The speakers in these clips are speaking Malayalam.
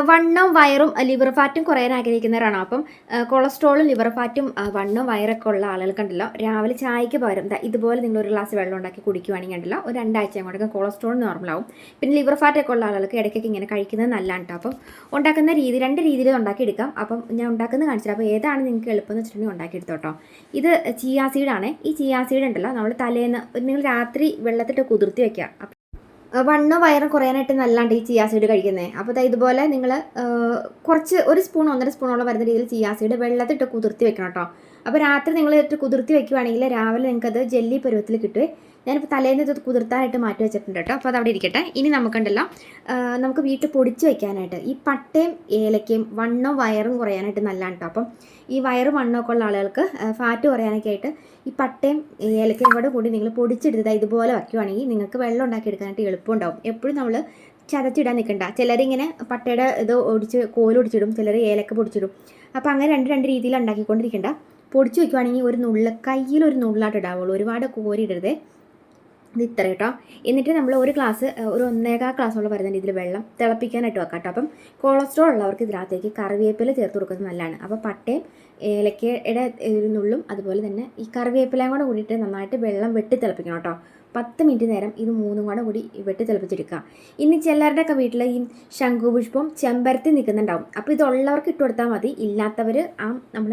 വണ്ണവും വയറും ലിവർ ഫാറ്റും കുറയാൻ ആഗ്രഹിക്കുന്നവരാണോ? അപ്പം കൊളസ്ട്രോളും ലിവർ ഫാറ്റും വണ്ണവും വയറൊക്കെ ഉള്ള ആളുകൾക്കുണ്ടല്ലോ, രാവിലെ ചായക്ക് പകരം ഇതുപോലെ നിങ്ങൾ ഒരു ഗ്ലാസ് വെള്ളം ഉണ്ടാക്കി കുടിക്കുവാണെങ്കിൽ ഉണ്ടല്ലോ, ഒരു 2 ആഴ്ച അങ്ങോട്ടേക്കും കൊളസ്ട്രോൾ നോർമലാവും. പിന്നെ ലിവർ ഫാറ്റൊക്കെ ഉള്ള ആളുകൾക്ക് ഇടയ്ക്കൊക്കെ ഇങ്ങനെ കഴിക്കുന്നത് നല്ലതാണ് കേട്ടോ. അപ്പം ഉണ്ടാക്കുന്ന രീതി 2 രീതിയിൽ ഉണ്ടാക്കിയെടുക്കാം. അപ്പം ഞാൻ ഉണ്ടാക്കുന്നത് കാണിച്ചിട്ട് അപ്പോൾ ഏതാണ് നിങ്ങൾക്ക് എളുപ്പമെന്ന് വെച്ചിട്ടുണ്ടെങ്കിൽ ഉണ്ടാക്കിയെടുത്തോ കേട്ടോ. ഇത് ചിയാ സീഡാണ്. ഈ ചിയാ സീഡ് ഉണ്ടല്ലോ, നമ്മൾ തലേന്ന് നിങ്ങൾ രാത്രി വെള്ളത്തിട്ട് കുതിർത്തി വയ്ക്കുക. വണ്ണോ വയറും കുറയാനായിട്ട് നല്ലതാണ് ഈ ചിയാ സീഡ് കഴിക്കുന്നത്. അപ്പോൾ ഇതുപോലെ നിങ്ങൾ കുറച്ച് 1 സ്പൂൺ 1.5 സ്പൂണോളം വരുന്ന രീതിയിൽ ചിയാ സീഡ് വെള്ളത്തിട്ട് കുതിർത്തി വെക്കണം കേട്ടോ. അപ്പോൾ രാത്രി നിങ്ങൾ ഇട്ട് കുതിർത്തി വെക്കുവാണെങ്കിൽ രാവിലെ നിങ്ങൾക്കത് ജെല്ലി പരുവത്തിൽ കിട്ടുമേ. ഞാനിപ്പോൾ തലേന്ന് ഇത് കുതിർത്താനായിട്ട് മാറ്റി വെച്ചിട്ടുണ്ട് കേട്ടോ. അപ്പോൾ അതവിടെ ഇരിക്കട്ടെ. ഇനി നമുക്കുണ്ടല്ലോ, നമുക്ക് വീട്ടിൽ പൊടിച്ച് വയ്ക്കാനായിട്ട് ഈ പട്ടയും ഏലക്കയും വണ്ണവും വയറും കുറയാനായിട്ട് നല്ലതാണ് കേട്ടോ. അപ്പം ഈ വയറ് വണ്ണമൊക്കെ ഉള്ള ആളുകൾക്ക് ഫാറ്റ് കുറയാനൊക്കെ ആയിട്ട് ഈ പട്ടയും ഏലക്കയും കൂടി നിങ്ങൾ പൊടിച്ചെടുത്തത് ഇതുപോലെ വയ്ക്കുവാണെങ്കിൽ നിങ്ങൾക്ക് വെള്ളം ഉണ്ടാക്കി എടുക്കാനായിട്ട് എളുപ്പമുണ്ടാവും. എപ്പോഴും നമ്മൾ ചതച്ചിടാൻ നിൽക്കണ്ട. ചിലരിങ്ങനെ പട്ടയുടെ ഇത് കോലൊടിച്ചിടും, ചിലർ ഏലക്ക പൊടിച്ചിടും. അപ്പോൾ അങ്ങനെ രണ്ട് രീതിയിൽ ഉണ്ടാക്കിക്കൊണ്ടിരിക്കേണ്ട. പൊടിച്ച് വയ്ക്കുവാണെങ്കിൽ ഒരു നുള്ള കയ്യിലൊരു നുള്ളായിട്ട് ഇടാവുള്ളൂ, ഒരുപാട് കോരിയിടരുതേ. ഇത് ഇത്ര കേട്ടോ. എന്നിട്ട് നമ്മൾ ഒരു 1.25 ഗ്ലാസ്സോളം വരുന്ന രീതിയിൽ വെള്ളം തിളപ്പിക്കാനായിട്ട് വെക്കാം കേട്ടോ. അപ്പം കൊളസ്ട്രോൾ ഉള്ളവർക്ക് ഇതിനകത്തേക്ക് കറിവേപ്പില ചേർത്ത് കൊടുക്കുന്നത് നല്ലതാണ്. അപ്പോൾ പട്ടയും ഏലക്കയുടെ ഒരു നുള്ളും അതുപോലെ തന്നെ ഈ കറിവേപ്പിലയും കൂടെ കൂടിയിട്ട് നന്നായിട്ട് വെള്ളം വെട്ടി തിളപ്പിക്കണം കേട്ടോ. 10 മിനിറ്റ് നേരം ഇത് 3 കൂടി വെട്ടി തിളപ്പിച്ചെടുക്കുക. ഇനി ചിലരുടെയൊക്കെ വീട്ടിൽ ഈ ശംഖുപുഷ്പം ചെമ്പരത്തി നിൽക്കുന്നുണ്ടാവും. അപ്പോൾ ഇതുള്ളവർക്ക് ഇട്ട് കൊടുത്താൽ മതി. ഇല്ലാത്തവർ നമ്മൾ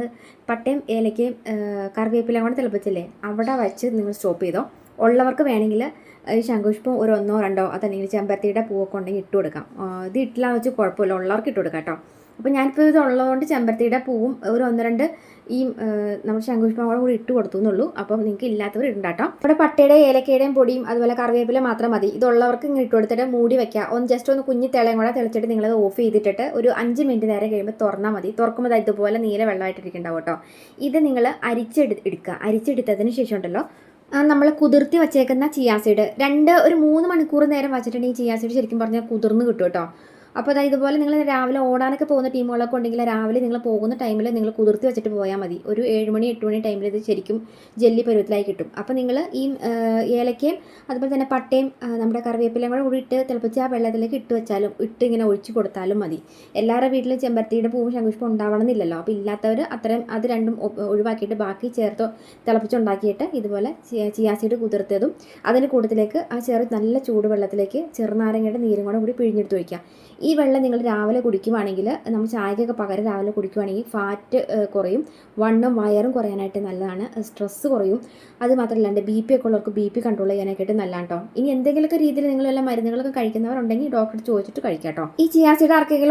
പട്ടയും ഏലക്കയും കറിവേപ്പിലയും കൂടെ തിളപ്പിച്ചില്ലേ, അവിടെ വെച്ച് നിങ്ങൾ സ്റ്റോപ്പ് ചെയ്തോ. ഉള്ളവർക്ക് വേണമെങ്കിൽ ഈ ശംഖുപുഷ്പം ഒരു 1 2 അതല്ലെങ്കിൽ ചെമ്പരത്തിയുടെ പൂവൊക്കെ ഉണ്ടെങ്കിൽ ഇട്ട് കൊടുക്കാം. ഇത് ഇട്ടില്ലാന്ന് വെച്ച് കുഴപ്പമില്ല, ഉള്ളവർക്ക് ഇട്ട് കൊടുക്കാം കേട്ടോ. അപ്പോൾ ഞാനിപ്പോൾ ഇത് ഉള്ളതുകൊണ്ട് ചെമ്പരത്തിയുടെ പൂവും ഒരു 1 2 ഈ നമ്മൾ ശംഖുപുഷ്പം കൂടി ഇട്ട് കൊടുത്തു എന്നുള്ളൂ. അപ്പം നിങ്ങൾക്ക് ഇല്ലാത്തവർ ഇടണ്ടാട്ടോ. ഇവിടെ പട്ടയുടെ ഏലക്കയുടെയും പൊടിയും അതുപോലെ കറിവേപ്പില മാത്രം മതി. ഇതുള്ളവർക്ക് ഇങ്ങനെ ഇട്ട് കൊടുത്തിട്ട് മൂടി വയ്ക്കുക. ജസ്റ്റ് ഒന്ന് കുഞ്ഞി തിളയും കൂടെ തെളിച്ചിട്ട് നിങ്ങളത് ഓഫ് ചെയ്തിട്ടിട്ട് ഒരു 5 മിനിറ്റ് നേരം കഴിയുമ്പോൾ തുറന്നാൽ മതി. തുറക്കുമ്പോൾ ഇതുപോലെ നീല വെള്ളമായിട്ടിരിക്കുന്നുണ്ടാവും കേട്ടോ. ഇത് നിങ്ങൾ അരിച്ചെടുക്കുക. അരിച്ചെടുത്തതിന് ശേഷം ഉണ്ടല്ലോ, നമ്മൾ കുതിർത്തി വച്ചേക്കുന്ന ചിയാ സീഡ് ഒരു 3 മണിക്കൂർ നേരം വച്ചിട്ടുണ്ടെങ്കിൽ ചിയാ സീഡ് ശരിക്കും പറഞ്ഞാൽ കുതിർന്ന് കിട്ടും കേട്ടോ. അപ്പോൾ ഇതുപോലെ നിങ്ങൾ രാവിലെ ഓടാനൊക്കെ പോകുന്ന ടീമുകളൊക്കെ ഉണ്ടെങ്കിൽ രാവിലെ നിങ്ങൾ പോകുന്ന ടൈമിൽ നിങ്ങൾ കുതിർത്തി വെച്ചിട്ട് പോയാൽ മതി. ഒരു 7 മണി 8 മണി ടൈമിൽ ഇത് ശരിക്കും ജെല്ലി പരുവത്തിലായി കിട്ടും. അപ്പോൾ നിങ്ങൾ ഈ ഏലക്കയും അതുപോലെ തന്നെ പട്ടയും നമ്മുടെ കറിവേപ്പിലയും കൂടി ഇട്ട് തിളപ്പിച്ച് ആ വെള്ളത്തിലേക്ക് ഇട്ട് ഇങ്ങനെ ഒഴിച്ച് കൊടുത്താലും മതി. എല്ലാവരുടെ വീട്ടിലും ചെമ്പരത്തിയുടെ പൂവും ശംഖുപുഷ്പം ഉണ്ടാവണമെന്നില്ലല്ലോ. അപ്പോൾ ഇല്ലാത്തവർ അത് രണ്ടും ഒഴിവാക്കിയിട്ട് ബാക്കി ചേർത്ത് തിളപ്പിച്ചുണ്ടാക്കിയിട്ട് ഇതുപോലെ ചിയാ സീഡ് കുതിർത്തതും അതിൻ്റെ കൂട്ടത്തിലേക്ക് ആ നല്ല ചൂടുവെള്ളത്തിലേക്ക് ചെറുനാരങ്ങയുടെ നീരും കൂടി പിഴിഞ്ഞെടുത്ത് ഒഴിക്കുക. ഈ വെള്ളം നിങ്ങൾ രാവിലെ കുടിക്കുവാണെങ്കിൽ, നമ്മൾ ചായക്കൊക്കെ പകരം രാവിലെ കുടിക്കുവാണെങ്കിൽ ഫാറ്റ് കുറയും, വണ്ണും വയറും കുറയാനായിട്ട് നല്ലതാണ്, സ്ട്രെസ്സ് കുറയും. അത് മാത്രമല്ലാണ്ട് BP ഒക്കെ ഉള്ളവർക്ക് BP കൺട്രോൾ ചെയ്യാനായിട്ട് നല്ലതാണ് കേട്ടോ. ഇനി എന്തെങ്കിലുമൊക്കെ രീതിയിൽ നിങ്ങൾ വല്ല മരുന്നുകളൊക്കെ കഴിക്കുന്നവരുണ്ടെങ്കിൽ ഡോക്ടർ ചോദിച്ചിട്ട് കഴിക്കാം കേട്ടോ. ഈ ചിയാ സീഡ് ആർക്കെങ്കിലും